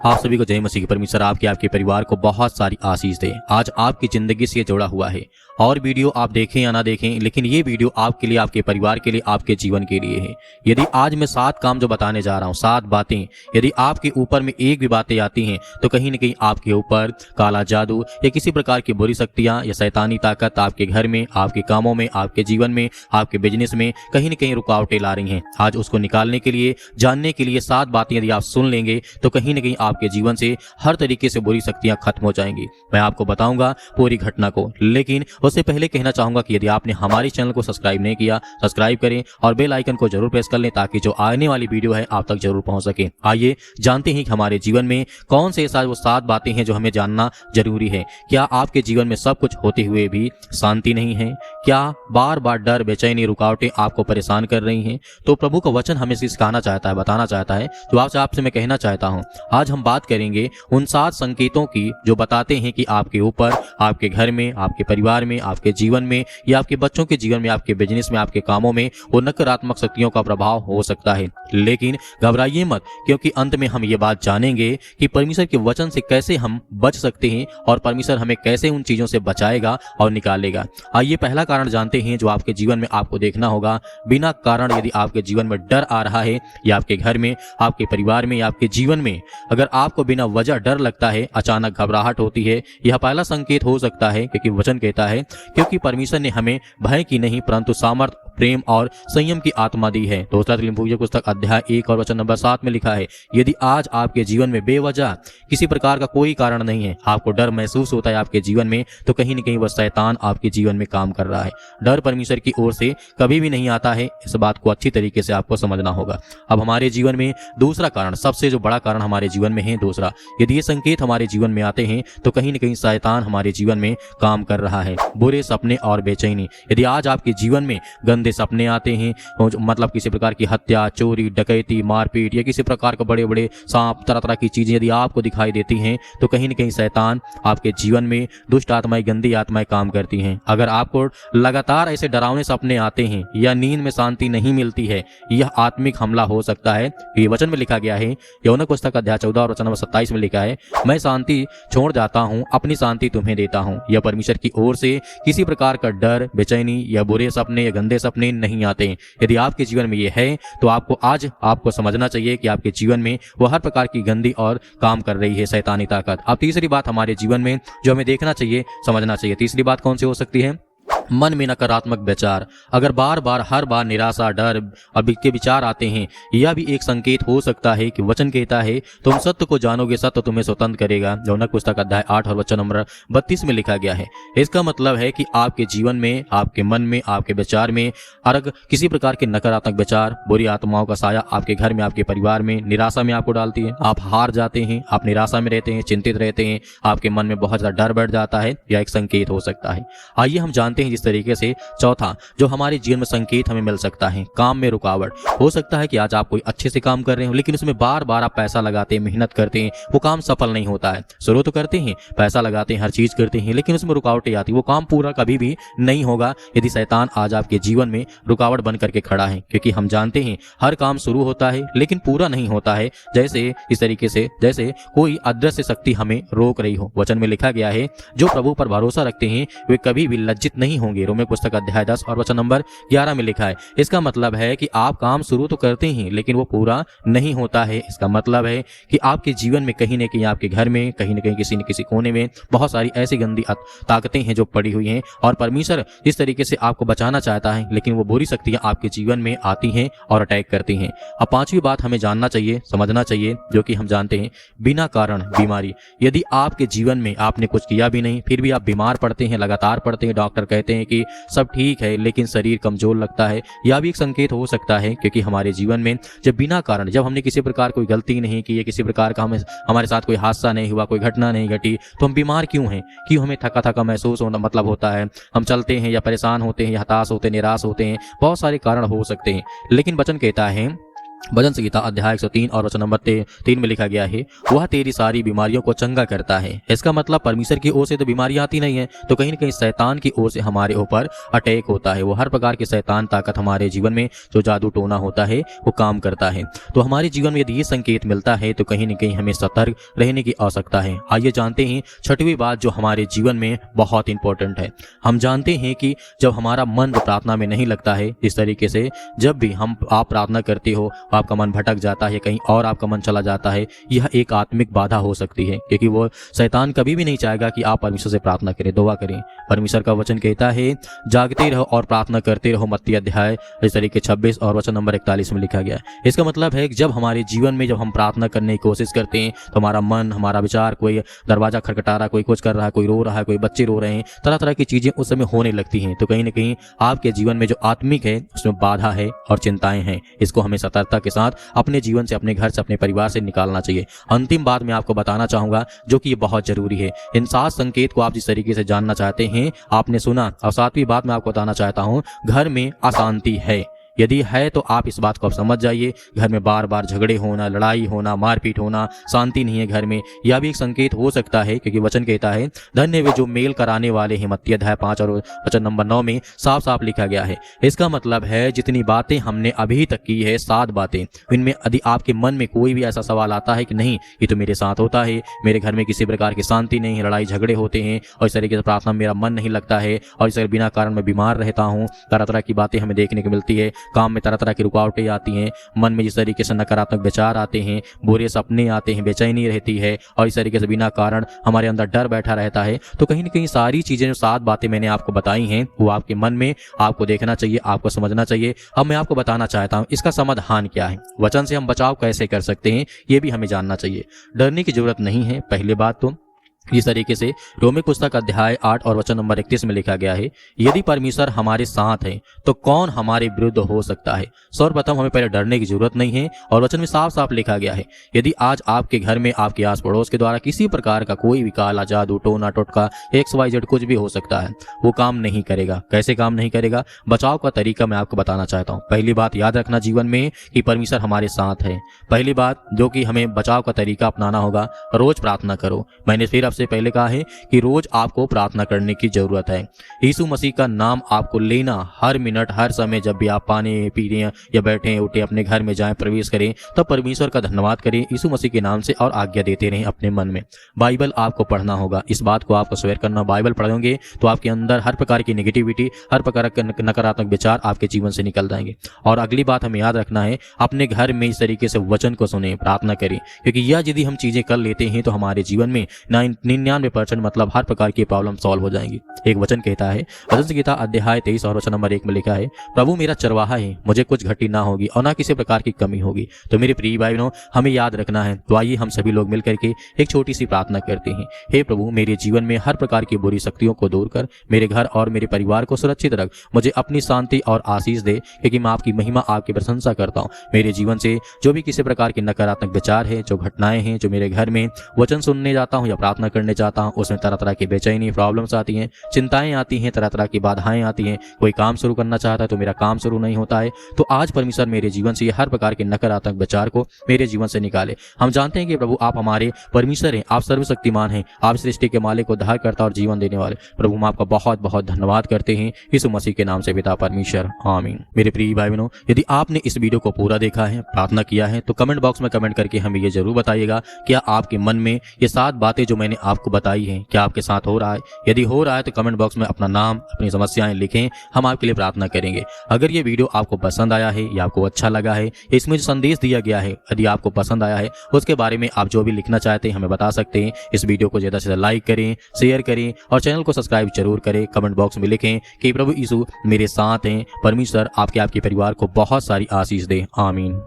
आप सभी को जय मसीह की। परमेश्वर आपके परिवार को बहुत सारी आशीष दे। आज आपकी जिंदगी से ये जुड़ा हुआ है और वीडियो आप देखें या ना देखें, लेकिन ये वीडियो आपके लिए, आपके परिवार के लिए, आपके जीवन के लिए है। यदि आज मैं 7 काम जो बताने जा रहा हूँ, 7 बातें, यदि आपके ऊपर में एक भी बातें आती हैं तो कहीं न कहीं आपके ऊपर काला जादू या किसी प्रकार की बुरी शक्तियाँ या शैतानी ताकत आपके घर में, आपके कामों में, आपके जीवन में, आपके बिजनेस में कहीं न कहीं रुकावटें ला रही हैं। आज उसको निकालने के लिए, जानने के लिए 7 बातें यदि आप सुन लेंगे तो कहीं न कहीं आपके जीवन से हर तरीके से बुरी शक्तियां खत्म हो जाएंगी। मैं आपको बताऊंगा पूरी घटना को, लेकिन उससे पहले कहना चाहूंगा कि यदि आपने हमारे चैनल को सब्सक्राइब नहीं किया, सब्सक्राइब करें और बेल आइकन को जरूर प्रेस कर लें ताकि जो आने वाली वीडियो है आप तक जरूर पहुंच सके। आइए जानते हैं कि हमारे जीवन में कौन से वो 7 बातें हैं जो हमें जानना जरूरी है। क्या आपके जीवन में सब कुछ होते हुए भी शांति नहीं है? क्या बार बार डर, बेचैनी, रुकावटें आपको परेशान कर रही हैं? तो प्रभु का वचन हमें सिखाना चाहता है, बताना चाहता है। तो आपसे मैं कहना चाहता हूँ, आज हम बात करेंगे उन 7 संकेतों की जो बताते हैं कि आपके ऊपर, आपके घर में, आपके परिवार में, आपके जीवन में या आपके बच्चों के जीवन में, आपके बिजनेस में, आपके कामों में वो नकारात्मक शक्तियों का प्रभाव हो सकता है। लेकिन घबराइए मत, क्योंकि अंत में हम ये बात जानेंगे कि परमेश्वर के वचन से कैसे हम बच सकते हैं और परमेश्वर हमें कैसे उन चीजों से बचाएगा और निकालेगा। आइए पहला कारण जानते हैं जो आपके जीवन में आपको देखना होगा। बिना कारण यदि आपके जीवन में डर आ रहा है या आपके घर में, आपके परिवार में या आपके जीवन में अगर आपको बिना वजह डर लगता है, अचानक घबराहट होती है, यह पहला संकेत हो सकता है। क्योंकि वचन कहता है, क्योंकि परमेश्वर ने हमें भय की नहीं परंतु सामर्थ, प्रेम और संयम की आत्मा दी है। दूसरा तिमुथियुस पुस्तक अध्याय 1 और वचन नंबर 7 में लिखा है, यदि आज आपके जीवन में बेवजह किसी प्रकार का कोई कारण नहीं है, आपको डर महसूस होता है आपके जीवन में, तो कहीं न कहीं वह शैतान आपके जीवन में काम कर रहा है। डर परमेश्वर की ओर से कभी भी नहीं आता है, इस बात को अच्छी तरीके से आपको समझना होगा। अब हमारे जीवन में दूसरा कारण, सबसे जो बड़ा कारण हमारे जीवन में है दूसरा, यदि ये संकेत हमारे जीवन में आते हैं तो कहीं न कहीं शैतान हमारे जीवन में काम कर रहा है। बुरे सपने और बेचैनी, यदि आज आपके जीवन में गंदे सपने आते हैं, मतलब किसी प्रकार की हत्या, चोरी, डकैती, मारपीट या किसी प्रकार के बड़े बड़े सांप, तरह तरह की चीजें यदि आपको दिखाई देती हैं तो कहीं न कहीं शैतान आपके जीवन में, दुष्ट आत्माएं, गंदी आत्माएं काम करती हैं। अगर आपको लगातार ऐसे डरावने सपने आते हैं या नींद में शांति नहीं मिलती है, यह आत्मिक हमला हो सकता है। ये वचन में लिखा गया है, यूहन्ना पुस्तक अध्याय 14 और वचन नंबर 27 में लिखा है, मैं शांति छोड़ जाता हूँ, अपनी शांति तुम्हें देता हूँ। यह परमेश्वर की ओर से किसी प्रकार का डर, बेचैनी या बुरे सपने या गंदे सपने नहीं आते हैं। यदि आपके जीवन में ये है तो आपको समझना चाहिए कि आपके जीवन में वो हर प्रकार की गंदी और काम कर रही है शैतानी ताकत। अब तीसरी बात हमारे जीवन में जो हमें देखना चाहिए, समझना चाहिए, तीसरी बात कौन सी हो सकती है? मन में नकारात्मक विचार। अगर बार बार, हर बार निराशा, डर और के विचार आते हैं, यह भी एक संकेत हो सकता है कि वचन कहता है, तुम सत्य को जानोगे, सत्य तुम्हें स्वतंत्र करेगा। यूहन्ना पुस्तक अध्याय 8 और वचन नंबर 32 में लिखा गया है। इसका मतलब है कि आपके जीवन में, आपके मन में, आपके विचार में अगर किसी प्रकार के नकारात्मक विचार, बुरी आत्माओं का साया आपके घर में, आपके परिवार में, निराशा में आपको डालती है, आप हार जाते हैं, आप निराशा में रहते हैं, चिंतित रहते हैं, आपके मन में बहुत ज्यादा डर बढ़ जाता है, यह एक संकेत हो सकता है। आइए हम जानते हैं इस तरीके से चौथा जो हमारे जीवन में संकेत हमें मिल सकता है, काम में रुकावट। हो सकता है कि आज आप कोई अच्छे से काम कर रहे हो, लेकिन उसमें बार बार आप पैसा लगाते हैं, मेहनत करते हैं, वो काम सफल नहीं होता है। शुरू तो करते हैं, पैसा लगाते हैं, हर चीज करते हैं, लेकिन उसमें रुकावटें आती, वो काम पूरा कभी भी नहीं होगा यदि शैतान आज आपके जीवन में रुकावट बन करके खड़ा है। क्योंकि हम जानते हैं हर काम शुरू होता है लेकिन पूरा नहीं होता है, जैसे इस तरीके से जैसे कोई अदृश्य शक्ति हमें रोक रही हो। वचन में लिखा गया है, जो प्रभु पर भरोसा रखते हैं वे कभी भी लज्जित नहीं होंगे। रोमियो पुस्तक अध्याय 10 और वचन नंबर 11 में लिखा है। इसका मतलब है कि आप काम शुरू तो करते हैं लेकिन वो पूरा नहीं होता है। इसका मतलब है कि आपके जीवन में कहीं न कहीं, आपके घर में कहीं न कहीं, किसी न किसी कोने में बहुत सारी ऐसी गंदी ताकतें हैं जो पड़ी हुई हैं और परमेश्वर इस तरीके से आपको बचाना चाहता है, लेकिन वो बुरी शक्तियां आपके जीवन में आती हैं और अटैक करती हैं। अब पांचवी बात हमें जानना चाहिए, समझना चाहिए, जो कि हम जानते हैं, बिना कारण बीमारी। यदि आपके जीवन में आपने कुछ किया भी नहीं फिर भी आप बीमार पड़ते हैं, लगातार पड़ते हैं, डॉक्टर कहते हैं कि सब ठीक है लेकिन शरीर कमजोर लगता है, यह भी एक संकेत हो सकता है। क्योंकि हमारे जीवन में जब बिना कारण, जब हमने किसी प्रकार कोई गलती नहीं की है, किसी प्रकार का हमारे साथ कोई हादसा नहीं हुआ, कोई घटना नहीं घटी, तो हम बीमार क्यों हैं? क्यों हमें थका थका महसूस होना मतलब होता है, हम चलते हैं या परेशान होते हैं या हताश होते हैं, निराश होते हैं, बहुत सारे कारण हो सकते हैं। लेकिन वचन कहता है भजन संहिता अध्याय 103 और वचन नंबर 3 में लिखा गया है, वह तेरी सारी बीमारियों को चंगा करता है। इसका मतलब परमेश्वर की ओर से तो बीमारी आती नहीं है, तो कहीं न कहीं शैतान की ओर से हमारे ऊपर अटैक होता है। वो हर प्रकार की शैतान ताकत हमारे जीवन में जो जादू टोना होता है वो काम करता है। तो हमारे जीवन में यदि ये संकेत मिलता है तो कहीं न कहीं हमें सतर्क रहने की आवश्यकता है। आइए जानते हैं छठवीं बात जो हमारे जीवन में बहुत इंपॉर्टेंट है। हम जानते हैं कि जब हमारा मन प्रार्थना में नहीं लगता है, इस तरीके से जब भी आप प्रार्थना करते हो आपका मन भटक जाता है, कहीं और आपका मन चला जाता है, यह एक आत्मिक बाधा हो सकती है, क्योंकि वो शैतान कभी भी नहीं चाहेगा कि आप परमेश्वर से प्रार्थना करें, दुआ करें। परमेश्वर का वचन कहता है, जागते रहो और प्रार्थना करते रहो, मत्ती अध्याय इस तरीके 26 और वचन नंबर 41 में लिखा गया। इसका मतलब है कि जब हमारे जीवन में जब हम प्रार्थना करने की कोशिश करते हैं तो हमारा मन, हमारा विचार, कोई दरवाजा खटखटा रहा, कोई कुछ कर रहा है, कोई रो रहा है, कोई बच्चे रो रहे हैं, तरह तरह की चीजें उस समय होने लगती हैं, तो कहीं ना कहीं आपके जीवन में जो आत्मिक है उसमें बाधा है और चिंताएं हैं। इसको हमें सतर्कता के साथ अपने जीवन से, अपने घर से, अपने परिवार से निकालना चाहिए। अंतिम बात मैं आपको बताना चाहूंगा जो कि ये बहुत जरूरी है। इन 7 संकेत को आप जिस तरीके से जानना चाहते हैं आपने सुना, और 7वीं बात मैं आपको बताना चाहता हूं, घर में अशांति है। यदि है तो आप इस बात को समझ जाइए, घर में बार बार झगड़े होना, लड़ाई होना, मारपीट होना, शांति नहीं है घर में, यह भी एक संकेत हो सकता है, क्योंकि वचन कहता है, धन्य वे जो मेल कराने वाले हैं। मत्ती अध्याय 5 और वचन नंबर 9 में साफ साफ लिखा गया है। इसका मतलब है जितनी बातें हमने अभी तक की है, 7 बातें, इनमें यदि आपके मन में कोई भी ऐसा सवाल आता है कि नहीं ये तो मेरे साथ होता है, मेरे घर में किसी प्रकार की शांति नहीं है, लड़ाई झगड़े होते हैं और इस तरीके से प्रार्थना में मेरा मन नहीं लगता है और इस बिना कारण मैं बीमार रहता हूँ, तरह तरह की बातें हमें देखने को मिलती है, काम में तरह तरह की रुकावटें आती हैं, मन में जिस तरीके से नकारात्मक विचार आते हैं, बुरे सपने आते हैं, बेचैनी रहती है और इस तरीके से बिना कारण हमारे अंदर डर बैठा रहता है, तो कहीं न कहीं सारी चीजें जो 7 बातें मैंने आपको बताई हैं वो आपके मन में आपको देखना चाहिए, आपको समझना चाहिए। अब मैं आपको बताना चाहता हूँ इसका समाधान क्या है, वचन से हम बचाव कैसे कर सकते हैं ये भी हमें जानना चाहिए। डरने की जरूरत नहीं है। पहली बात तो इस तरीके से रोमी पुस्तक अध्याय 8 और वचन नंबर 31 में लिखा गया है, यदि परमेश्वर हमारे साथ है तो कौन हमारे विरुद्ध हो सकता है। सर्वप्रथम हमें पहले डरने की जरूरत नहीं है और वचन में साफ साफ लिखा गया है, यदि आज आपके घर में, आपके आस पड़ोस के द्वारा किसी प्रकार का कोई भी काला जादू, टोना टोटका, XYZ कुछ भी हो सकता है, वो काम नहीं करेगा। कैसे काम नहीं करेगा, बचाव का तरीका मैं आपको बताना चाहता हूँ। पहली बात याद रखना जीवन में कि परमेश्वर हमारे साथ है। पहली बात जो कि हमें बचाव का तरीका अपनाना होगा, रोज प्रार्थना करो। मैंने फिर से पहले कहा है कि रोज आपको प्रार्थना करने की जरूरत है। यीशु मसीह का नाम आपको लेना हर मिनट, हर समय, जब भी आप पानी पी रहे हैं या बैठे उठे अपने घर में जाएं, प्रवेश करें, तब परमेश्वर का धन्यवाद करें यीशु मसीह के नाम से और आज्ञा देते रहें अपने मन में। बाइबल आपको पढ़ना होगा, इस बात को आपको शेयर करना। बाइबल पढ़ोगे तो आपके अंदर हर प्रकार की नेगेटिविटी, हर प्रकार के नकारात्मक विचार आपके जीवन से निकल जाएंगे। और अगली बात हमें याद रखना है, अपने घर में इस तरीके से वचन को सुने, प्रार्थना करें, क्योंकि यह यदि हम चीजें कर लेते हैं तो हमारे जीवन में 99% मतलब हर प्रकार की प्रॉब्लम सॉल्व हो जाएंगी। एक वचन कहता है, भजन संहिता अध्याय 23 और वचन नंबर 1 में लिखा है, प्रभु मेरा चरवाहा है, मुझे कुछ घटी ना होगी और ना किसी प्रकार की कमी होगी। तो मेरे प्रिय भाई बहनों, हमें याद रखना है। तो आइए हम सभी लोग मिलकर के एक छोटी सी प्रार्थना करते हैं। हे प्रभु, मेरे जीवन में हर प्रकार की बुरी शक्तियों को दूर कर, मेरे घर और मेरे परिवार को सुरक्षित रख, मुझे अपनी शांति और आशीष दे, क्योंकि मैं आपकी महिमा, आपकी प्रशंसा करता हूँ। मेरे जीवन से जो भी किसी प्रकार के नकारात्मक विचार है, जो घटनाएं हैं, जो मेरे घर में वचन सुनने जाता हूँ या प्रार्थना करने जाता हूँ, उसमें तरह तरह की बेचैनी, प्रॉब्लम्स आती हैं, चिंताएं आती हैं, तरह तरह की बाधाएं आती हैं। कोई काम शुरू करना चाहता है तो मेरा काम शुरू नहीं होता है। तो आज परमेश्वर मेरे जीवन से हर प्रकार के नकारात्मक विचार को मेरे जीवन से निकाले। हम जानते हैं कि प्रभु आप हमारे परमेश्वर हैं, आप सर्वशक्तिमान हैं, आप सृष्टि के मालिक, उद्धार करता और जीवन देने वाले। प्रभु हम आपका बहुत बहुत धन्यवाद करते हैं यीशु मसीह के नाम से, पिता परमेश्वर, आमीन। मेरे प्रिय भाई बहनों, यदि आपने इस वीडियो को पूरा देखा है, प्रार्थना किया है, तो कमेंट बॉक्स में कमेंट करके हमें ये जरूर बताइएगा क्या आपके मन में ये 7 बातें जो मैंने आपको बताई हैं क्या आपके साथ हो रहा है। यदि हो रहा है तो कमेंट बॉक्स में अपना नाम, अपनी समस्याएं लिखें, हम आपके लिए प्रार्थना करेंगे। अगर ये वीडियो आपको पसंद आया है या आपको अच्छा लगा है, इसमें जो संदेश दिया गया है यदि आपको पसंद आया है, उसके बारे में आप जो भी लिखना चाहते हैं हमें बता सकते हैं। इस वीडियो को ज्यादा से ज्यादा लाइक करें, शेयर करें और चैनल को सब्सक्राइब जरूर करें। कमेंट बॉक्स में लिखें कि प्रभु यीशु मेरे साथ हैं। परमेश्वर आपके परिवार को बहुत सारी आशीष दे। आमीन।